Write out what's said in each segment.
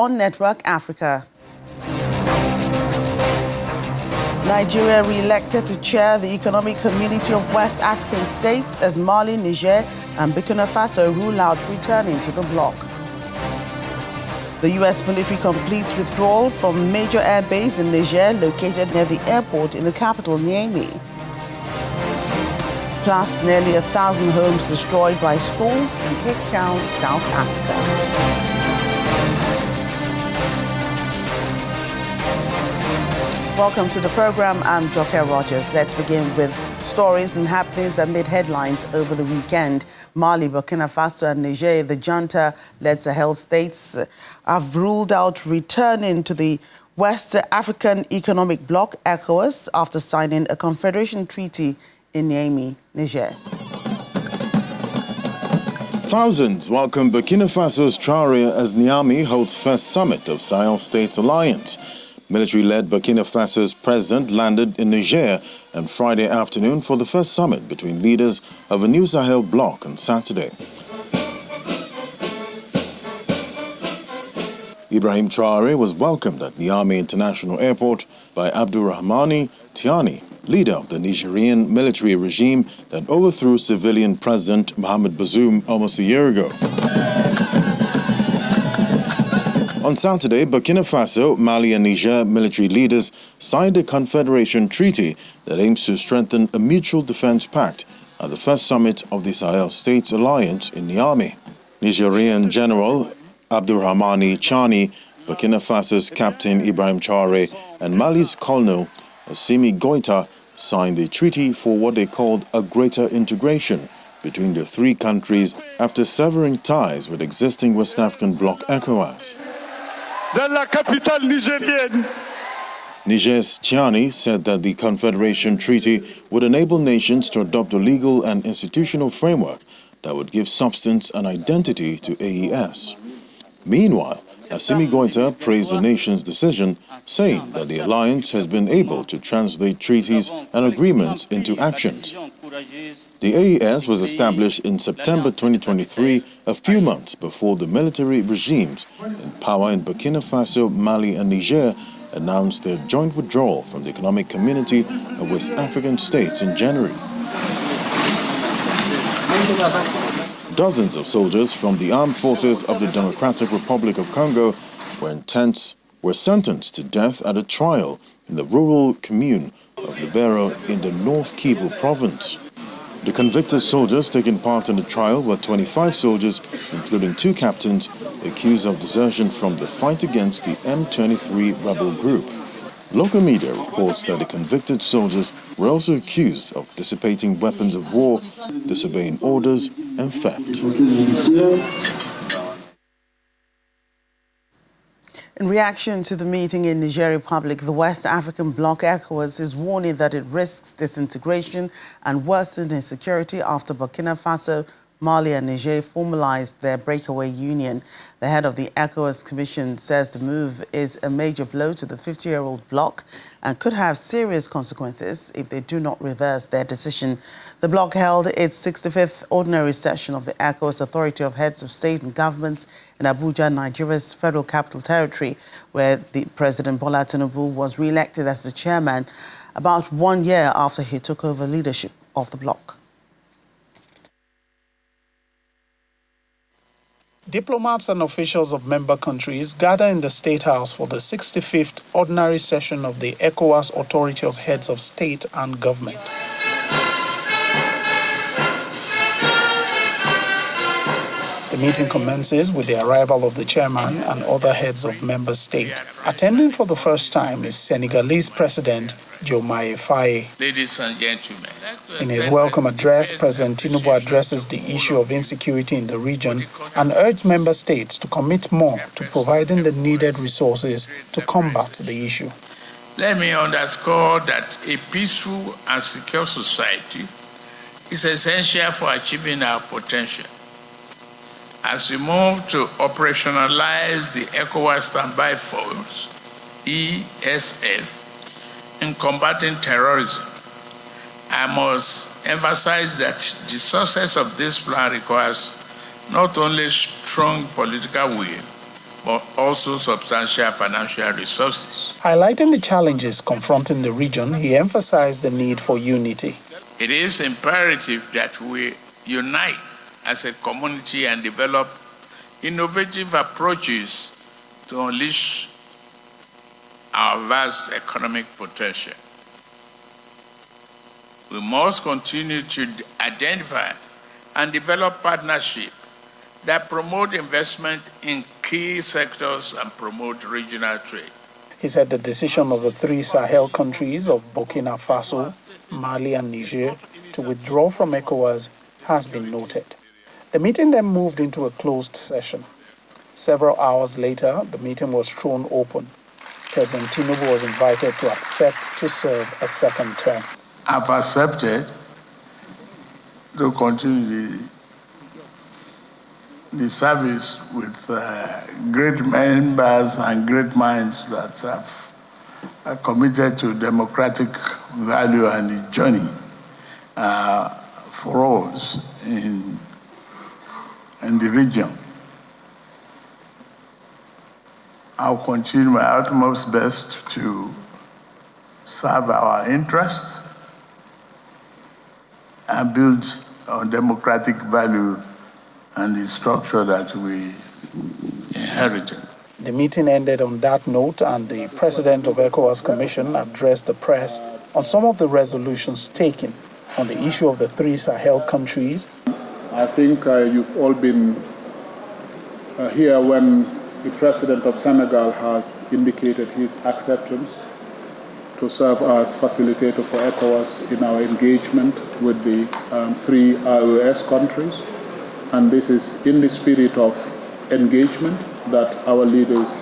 On Network Africa. Nigeria re-elected to chair the Economic Community of West African States as Mali, Niger, and Burkina Faso rule out returning to the bloc. The U.S. military completes withdrawal from major air base in Niger, located near the airport in the capital, Niamey. Plus, nearly 1,000 homes destroyed by storms in Cape Town, South Africa. Welcome to the program. I'm Joke Rogers. Let's begin with stories and happenings that made headlines over the weekend. Mali, Burkina Faso and Niger, the junta-led Sahel states, have ruled out returning to the West African Economic Bloc, ECOWAS, after signing a confederation treaty in Niamey, Niger. Thousands welcome Burkina Faso's Traoré as Niamey holds first summit of Sahel States Alliance. Military-led Burkina Faso's president landed in Niger on Friday afternoon for the first summit between leaders of a new Sahel bloc on Saturday. Ibrahim Traoré was welcomed at Niamey International Airport by Abdourahmane Tiani, leader of the Nigerian military regime that overthrew civilian President Mohamed Bazoum almost a year ago. On Saturday, Burkina Faso, Mali and Niger military leaders signed a confederation treaty that aims to strengthen a mutual defense pact at the first summit of the Sahel States Alliance in Niamey. Nigerian General Abdourahmane Tiani, Burkina Faso's Captain Ibrahim Traoré, and Mali's Colonel Assimi Goïta signed the treaty for what they called a greater integration between the three countries after severing ties with existing West African bloc ECOWAS. Dans la capitale nigérienne. Niger's Tiani said that the Confederation Treaty would enable nations to adopt a legal and institutional framework that would give substance and identity to AES. Meanwhile, Assimi Goïta praised the nation's decision, saying that the alliance has been able to translate treaties and agreements into actions. The AES was established in September 2023, a few months before the military regimes in power in Burkina Faso, Mali and Niger announced their joint withdrawal from the Economic Community of West African States in January. Dozens of soldiers from the armed forces of the Democratic Republic of Congo were sentenced to death at a trial in the rural commune of Libero in the North Kivu province. The convicted soldiers taking part in the trial were 25 soldiers, including 2 captains, accused of desertion from the fight against the M23 rebel group. Local media reports that the convicted soldiers were also accused of dissipating weapons of war, disobeying orders, and theft. In reaction to the meeting in Niger Republic, the West African bloc ECOWAS is warning that it risks disintegration and worsened insecurity after Burkina Faso, Mali and Niger formalized their breakaway union. The head of the ECOWAS Commission says the move is a major blow to the 50-year-old bloc and could have serious consequences if they do not reverse their decision. The bloc held its 65th ordinary session of the ECOWAS Authority of Heads of State and Governments in Abuja, Nigeria's Federal Capital Territory, where the President Bola Tinubu was re-elected as the chairman about 1 year after he took over leadership of the bloc. Diplomats and officials of member countries gather in the State House for the 65th ordinary session of the ECOWAS Authority of Heads of State and Government. The meeting commences with the arrival of the chairman and other heads of member state. Attending for the first time is Senegalese President Diomaye Faye. Ladies and gentlemen, in his welcome address, President Tinubu addresses the issue of insecurity in the region and urged member states to commit more to providing the needed resources to combat the issue. Let me underscore that a peaceful and secure society is essential for achieving our potential. As we move to operationalize the ECOWAS Standby Force, ESF, in combating terrorism, I must emphasize that the success of this plan requires not only strong political will, but also substantial financial resources. Highlighting the challenges confronting the region, he emphasized the need for unity. It is imperative that we unite as a community and develop innovative approaches to unleash our vast economic potential. We must continue to identify and develop partnerships that promote investment in key sectors and promote regional trade. He said the decision of the three Sahel countries of Burkina Faso, Mali, and Niger to withdraw from ECOWAS has been noted. The meeting then moved into a closed session. Several hours later, the meeting was thrown open. President Tinubu was invited to accept to serve a second term. I've accepted to continue the service with great members and great minds that are committed to democratic value and the journey for us in the region. I'll continue my utmost best to serve our interests and build on democratic value and the structure that we inherited. The meeting ended on that note, and the president of ECOWAS Commission addressed the press on some of the resolutions taken on the issue of the three Sahel countries. I think you've all been here when the president of Senegal has indicated his acceptance to serve as facilitator for ECOWAS in our engagement with the three IOS countries. And this is in the spirit of engagement that our leaders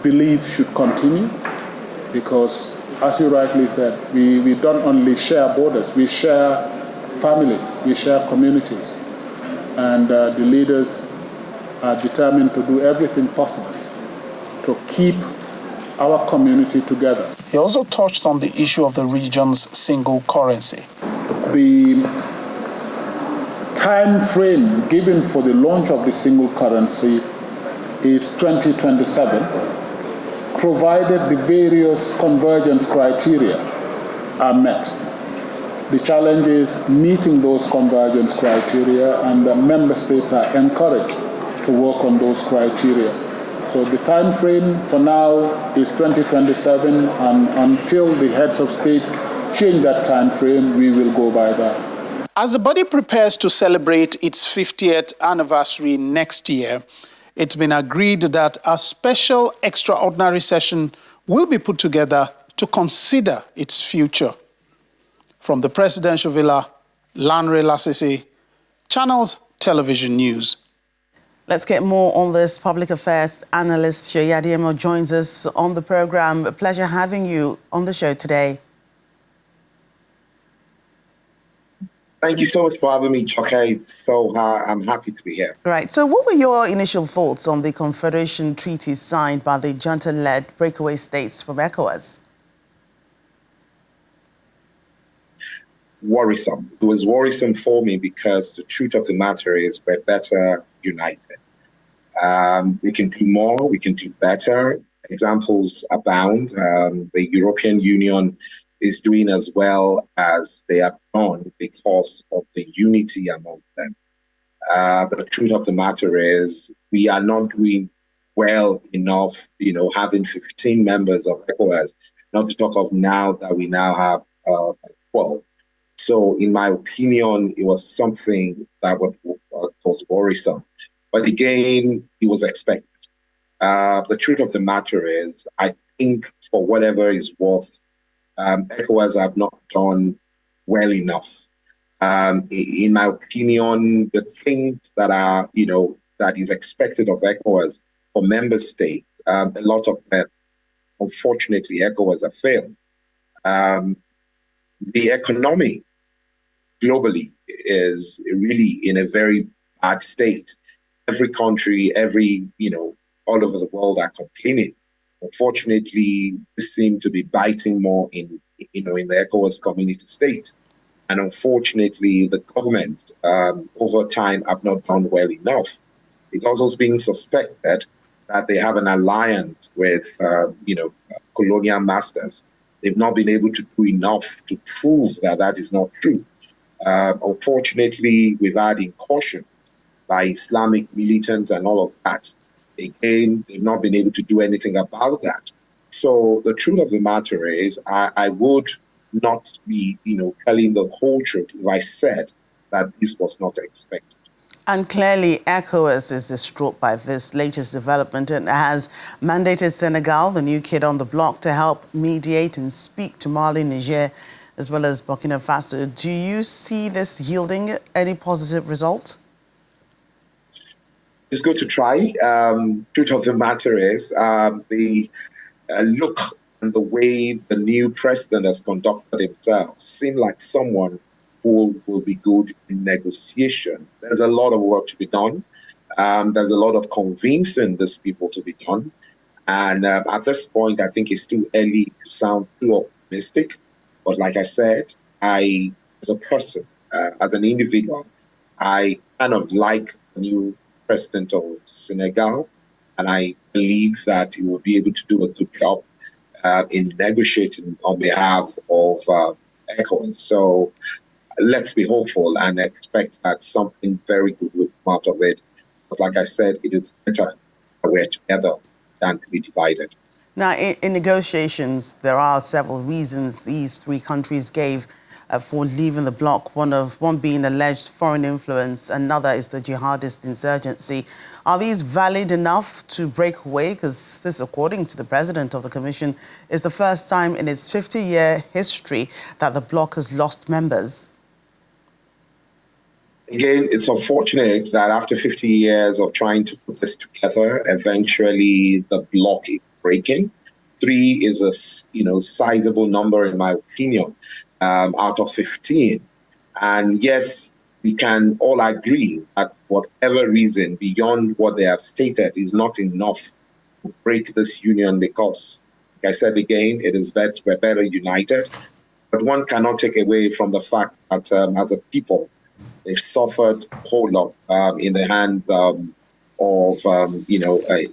believe should continue, because, as you rightly said, we don't only share borders, we share families, we share communities. And the leaders are determined to do everything possible to keep our community together. He also touched on the issue of the region's single currency. The time frame given for the launch of the single currency is 2027, provided the various convergence criteria are met. The challenge is meeting those convergence criteria, and the member states are encouraged to work on those criteria. So the time frame for now is 2027, and until the heads of state change that time frame, we will go by that. As the body prepares to celebrate its 50th anniversary next year, it's been agreed that a special extraordinary session will be put together to consider its future. From the presidential villa, Lanre Lasisi, Channels Television News. Let's get more on this. Public affairs analyst Seyi Adeyemo joins us on the program. A pleasure having you on the show today. Thank you so much for having me, Choke. So I'm happy to be here. Right. So what were your initial thoughts on the confederation treaty signed by the junta-led breakaway states from ECOWAS? Worrisome. It was worrisome for me because the truth of the matter is we're better united. We can do more. We can do better. Examples abound. The European Union is doing as well as they have done because of the unity among them. The truth of the matter is we are not doing well enough, having 15 members of ECOWAS, not to talk of now that we now have 12. So in my opinion, it was something that was worrisome. But again, it was expected. The truth of the matter is, I think for whatever is worth, ECOWAS have not done well enough. In my opinion, the things that are, that is expected of ECOWAS for member states, a lot of them, unfortunately, ECOWAS have failed. The economy globally is really in a very bad state. Every country, all over the world are complaining. Unfortunately, this seems to be biting more in the ECOWAS community state. And unfortunately, the government over time have not done well enough. It also is being suspected that they have an alliance with, colonial masters. They've not been able to do enough to prove that that is not true. Unfortunately, we've had incursion by Islamic militants and all of that. Again, they've not been able to do anything about that. So the truth of the matter is, I would not be, telling the whole truth if I said that this was not expected. And clearly, ECOWAS is distraught by this latest development and has mandated Senegal, the new kid on the block, to help mediate and speak to Mali, Niger, as well as Burkina Faso. Do you see this yielding any positive result? It's good to try. Truth of the matter is, the look and the way the new president has conducted himself seem like someone who will be good in negotiation. There's a lot of work to be done. There's a lot of convincing these people to be done. And at this point, I think it's too early to sound too optimistic. But like I said, as a person, as an individual, I kind of like the new president of Senegal. And I believe that he will be able to do a good job in negotiating on behalf of ECOWAS. So let's be hopeful and expect that something very good will come out of it. Because like I said, it is better that we're together than to be divided. Now, in negotiations, there are several reasons these three countries gave for leaving the bloc, one being alleged foreign influence, another is the jihadist insurgency. Are these valid enough to break away? Because this, according to the president of the commission, is the first time in its 50-year history that the bloc has lost members. Again, it's unfortunate that after 50 years of trying to put this together, eventually the bloc is breaking. 3 is a sizable number, in my opinion, out of 15. And yes, we can all agree that whatever reason beyond what they have stated is not enough to break this union because, like I said again, it is better, we're better united. But one cannot take away from the fact that as a people, they've suffered a whole lot in the hand of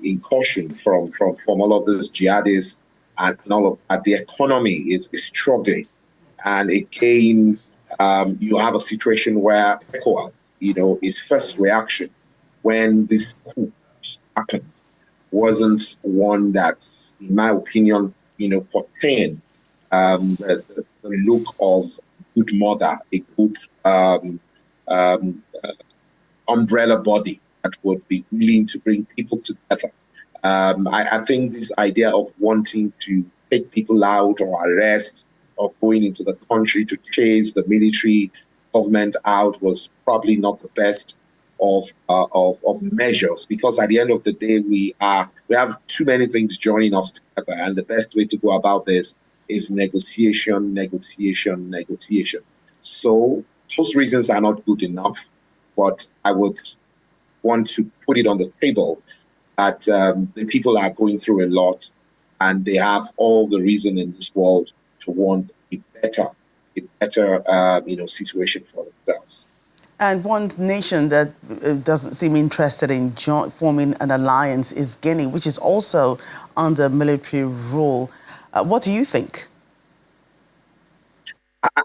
incursion from all of these jihadists and all of that. The economy is struggling. And again, you have a situation where ECOWAS, its first reaction when this coup happened wasn't one that's, in my opinion, portraying the look of good mother, a good umbrella body that would be willing to bring people together. I think this idea of wanting to take people out or arrest or going into the country to chase the military government out was probably not the best of measures, because at the end of the day, we have too many things joining us together, and the best way to go about this is negotiation. So those reasons are not good enough, but I would want to put it on the table that the people are going through a lot, and they have all the reason in this world to want a better situation for themselves. And one nation that doesn't seem interested in forming an alliance is Guinea, which is also under military rule. What do you think?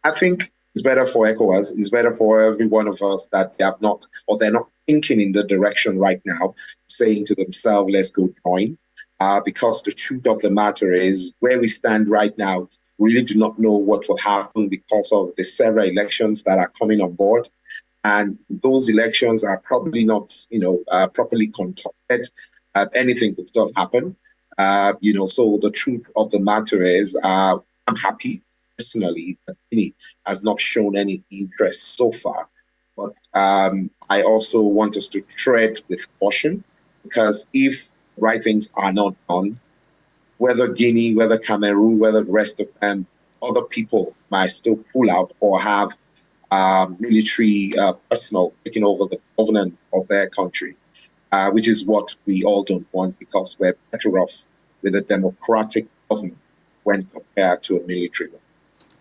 I think it's better for ECOWAS. It's better for every one of us that they have not, or they're not thinking in the direction right now, saying to themselves, let's go join. Because the truth of the matter is, where we stand right now, we really do not know what will happen because of the several elections that are coming on board. And those elections are probably not, properly conducted. Anything could still happen. So the truth of the matter is, I'm happy personally that Guinea has not shown any interest so far. But I also want us to tread with caution, because if right things are not done, whether Guinea, whether Cameroon, whether the rest of them, other people might still pull out or have military personnel taking over the governance of their country, which is what we all don't want, because we're better off with a democratic government when compared to a military one.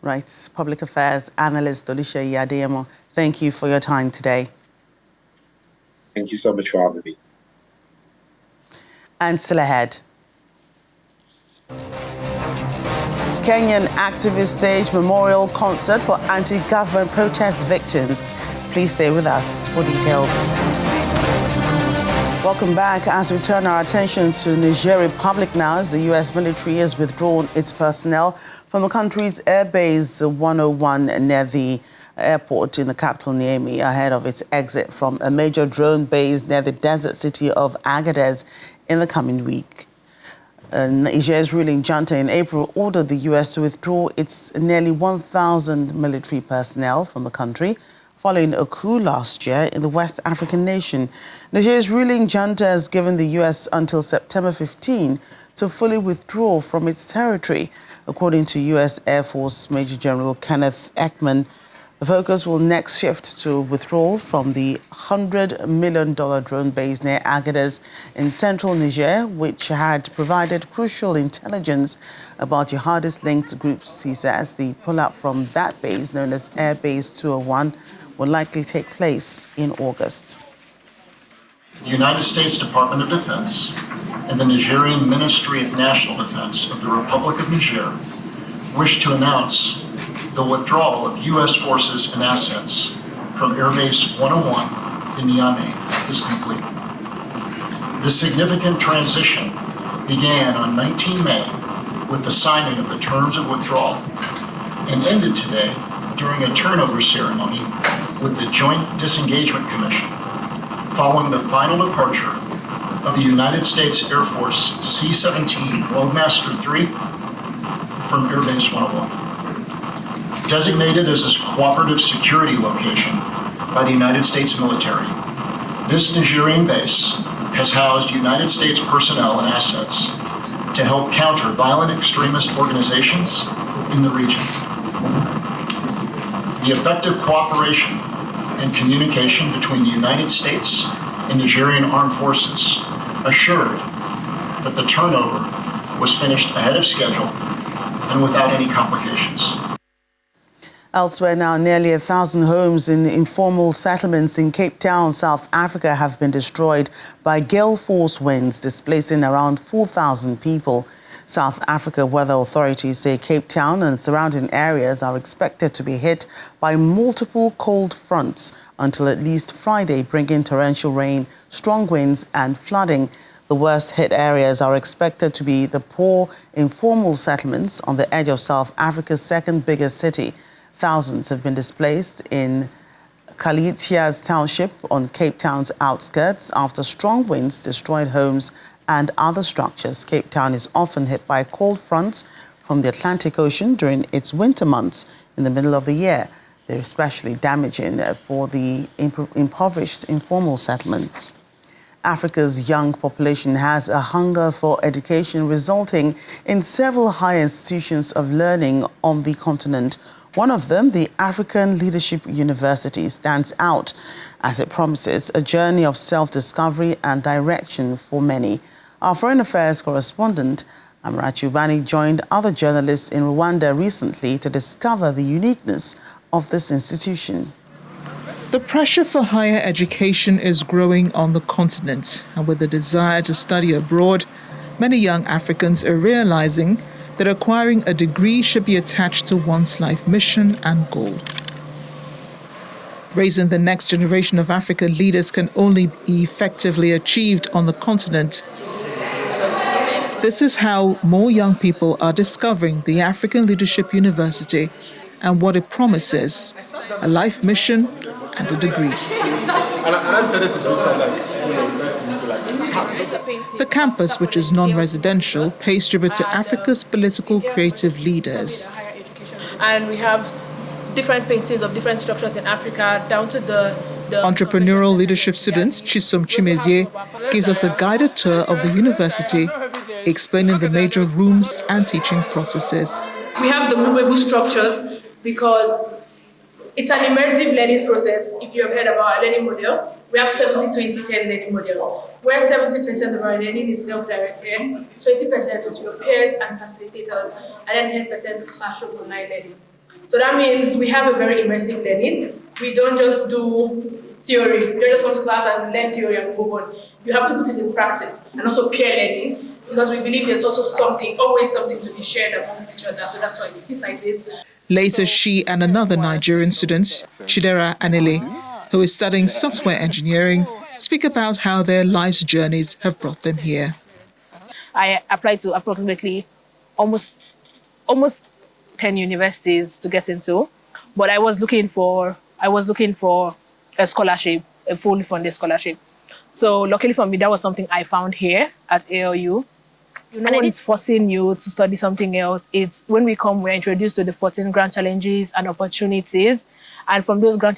Right. Public Affairs Analyst Oluseyi Adeyemo, thank you for your time today. Thank you so much for having me. And still ahead. Kenyan activists stage memorial concert for anti-government protest victims. Please stay with us for details. Welcome back as we turn our attention to Niger Republic now, as the U.S. military has withdrawn its personnel from the country's Air Base 101 near the airport in the capital Niamey ahead of its exit from a major drone base near the desert city of Agadez in the coming week. Niger's ruling junta in April ordered the U.S. to withdraw its nearly 1,000 military personnel from the country following a coup last year in the West African nation. Niger's ruling junta has given the U.S. until September 15 to fully withdraw from its territory. According to U.S. Air Force Major General Kenneth Ekman, the focus will next shift to withdrawal from the $100 million drone base near Agadez in central Niger, which had provided crucial intelligence about jihadist-linked groups. He says the pull-out from that base, known as Air Base 201, will likely take place in August. The United States Department of Defense and the Nigerian Ministry of National Defense of the Republic of Niger wish to announce the withdrawal of U.S. forces and assets from Air Base 101 in Niamey is complete. This significant transition began on 19 May with the signing of the terms of withdrawal and ended today during a turnover ceremony with the Joint Disengagement Commission following the final departure of the United States Air Force C-17 Globemaster III from Air Base 101. Designated as a cooperative security location by the United States military, this Nigerian base has housed United States personnel and assets to help counter violent extremist organizations in the region. The effective cooperation and communication between the United States and Nigerian armed forces assured that the turnover was finished ahead of schedule and without any complications. Elsewhere now, nearly 1,000 homes in informal settlements in Cape Town, South Africa, have been destroyed by gale force winds, displacing around 4,000 people. South Africa weather authorities say Cape Town and surrounding areas are expected to be hit by multiple cold fronts until at least Friday, bringing torrential rain, strong winds and flooding. The worst hit areas are expected to be the poor informal settlements on the edge of South Africa's second biggest city. Thousands have been displaced in Kalitia's township on Cape Town's outskirts after strong winds destroyed homes and other structures. Cape Town is often hit by cold fronts from the Atlantic Ocean during its winter months in the middle of the year. They're especially damaging for the impoverished informal settlements. Africa's young population has a hunger for education, resulting in several higher institutions of learning on the continent. One of them, the African Leadership University, stands out as it promises a journey of self-discovery and direction for many. Our foreign affairs correspondent, Amarachi Ubani, joined other journalists in Rwanda recently to discover the uniqueness of this institution. The pressure for higher education is growing on the continent, and with the desire to study abroad, many young Africans are realizing that acquiring a degree should be attached to one's life mission and goal. Raising the next generation of African leaders can only be effectively achieved on the continent. This is how more young people are discovering the African Leadership University and what it promises: a life mission and a degree. The campus, which is non-residential, pays tribute to Africa's political creative leaders. And we have different paintings of different structures in Africa, down to the Entrepreneurial leadership student Chisom Chimezie gives us a guided tour of the university, explaining the major rooms and teaching processes. We have the movable structures because it's an immersive learning process. If you have heard about our learning model, we have 70-20-10 learning model, where 70% of our learning is self-directed, 20% with your peers and facilitators, and then 10% classroom online learning. So that means we have a very immersive learning. We don't just do theory. You don't just come to class and learn theory and move on. You have to put it in practice, and also peer learning, because we believe there's also always something to be shared amongst each other. So that's why we sit like this. Later, she and another Nigerian student, Chidera Anile, who is studying software engineering, speak about how their life's journeys have brought them here. I applied to approximately almost 10 universities to get into, but I was looking for a scholarship, a fully funded scholarship. So luckily for me, that was something I found here at ALU. No one's forcing you to study something else. It's when we come, we're introduced to the 14 grand challenges and opportunities. And from those grand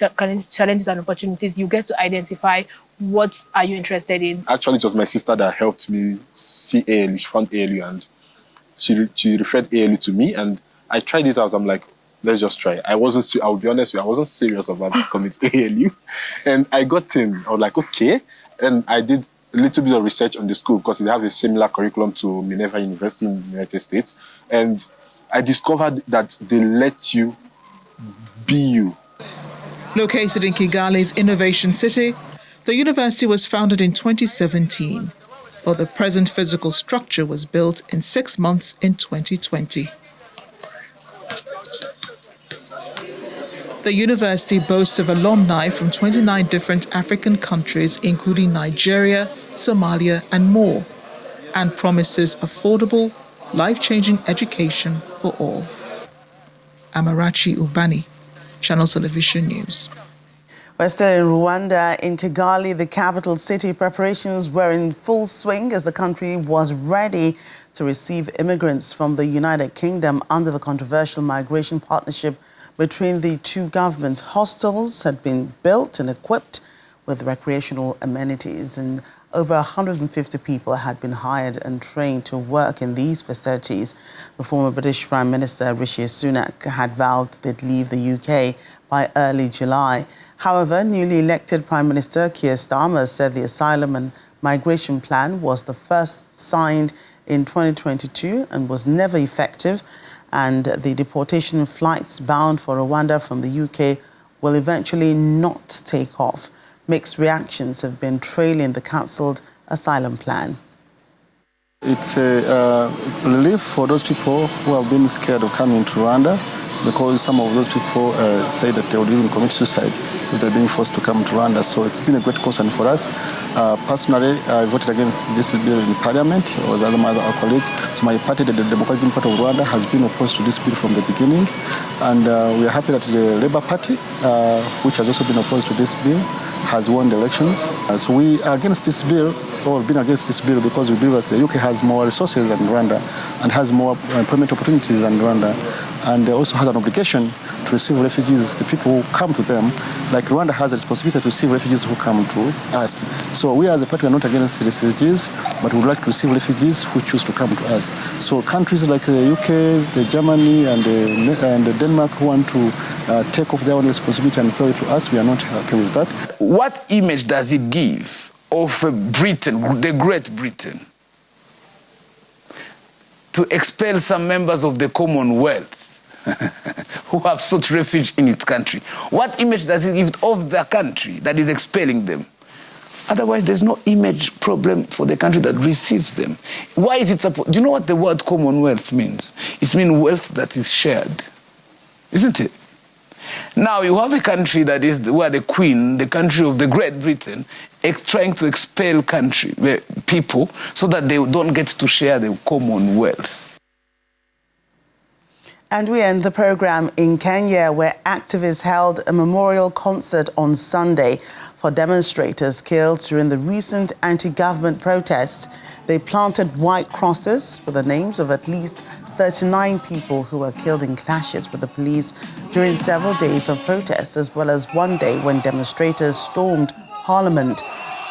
challenges and opportunities, you get to identify what are you interested in. Actually, it was my sister that helped me see ALU. She found ALU and she referred ALU to me, and I tried it out. I'm like, let's just try. I'll be honest with you, I wasn't serious about coming to ALU. And I got in. I was like, okay. And I did a little bit of research on the school because they have a similar curriculum to Minerva University in the United States. And I discovered that they let you be you. Located in Kigali's Innovation City, the university was founded in 2017, but the present physical structure was built in 6 months in 2020. The university boasts of alumni from 29 different African countries, including Nigeria, Somalia, and more, and promises affordable, life-changing education for all. Amarachi Ubani, Channel Television News. We're still in Rwanda. In Kigali, the capital city, preparations were in full swing as the country was ready to receive immigrants from the United Kingdom under the controversial migration partnership between the two governments. Hostels had been built and equipped with recreational amenities, and over 150 people had been hired and trained to work in these facilities. The former British Prime Minister Rishi Sunak had vowed they'd leave the UK by early July. However, newly elected Prime Minister Keir Starmer said the asylum and migration plan was the first signed in 2022 and was never effective, and the deportation flights bound for Rwanda from the UK will eventually not take off. Mixed reactions have been trailing the cancelled asylum plan. It's a relief for those people who have been scared of coming to Rwanda, because some of those people say that they would even commit suicide if they're being forced to come to Rwanda. So it's been a great concern for us. Personally, I voted against this bill in Parliament, or as our colleague. So my party, the Democratic Party of Rwanda, has been opposed to this bill from the beginning. And we are happy that the Labour Party, which has also been opposed to this bill, has won the elections. So we are against this bill, or have been against this bill, because we believe that the UK has more resources than Rwanda and has more employment opportunities than Rwanda, and also has an obligation to receive refugees, the people who come to them, like Rwanda has a responsibility to receive refugees who come to us. So we as a party are not against the refugees, but we would like to receive refugees who choose to come to us. So countries like the UK, the Germany, and the Denmark who want to take off their own responsibility and throw it to us, we are not happy with that. What image does it give of Britain, the Great Britain, to expel some members of the Commonwealth who have sought refuge in its country? What image does it give of the country that is expelling them? Otherwise, there's no image problem for the country that receives them. Why is it supposed? Do you know what the word Commonwealth means? It means wealth that is shared, isn't it? Now you have a country that is where the Queen, the country of the Great Britain, trying to expel people so that they don't get to share the Commonwealth. And we end the program in Kenya, where activists held a memorial concert on Sunday for demonstrators killed during the recent anti-government protests. They planted white crosses with the names of at least 39 people who were killed in clashes with the police during several days of protest, as well as one day when demonstrators stormed Parliament.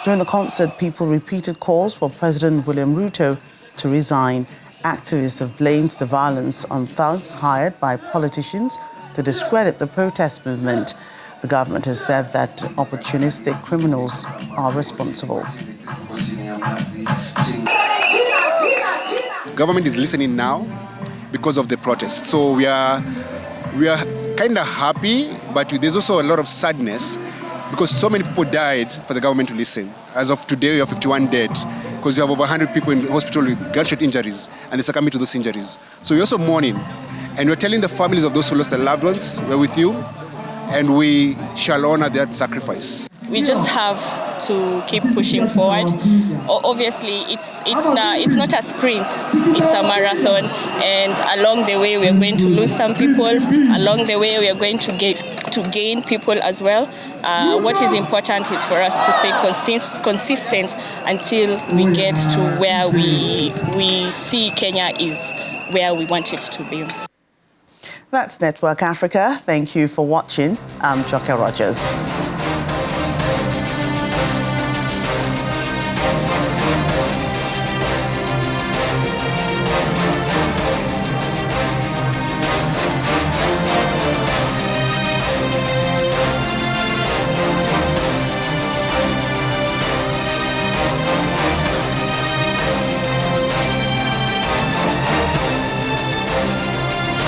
During the concert, people repeated calls for President William Ruto to resign. Activists have blamed the violence on thugs hired by politicians to discredit the protest movement. The government has said that opportunistic criminals are responsible. Government is listening now because of the protests. So we are kind of happy, but there's also a lot of sadness because so many people died for the government to listen. As of today, we have 51 dead, because you have over 100 people in the hospital with gunshot injuries, and they succumbing to those injuries. So we're also mourning, and we're telling the families of those who lost their loved ones, we're with you, and we shall honor that sacrifice. We just have to keep pushing forward. Obviously, it's not a sprint, it's a marathon, and along the way we are going to lose some people, along the way we are going to gain people as well. What is important is for us to stay consistent until we get to where we see Kenya is where we want it to be. That's Network Africa. Thank you for watching. I'm Joke Rogers.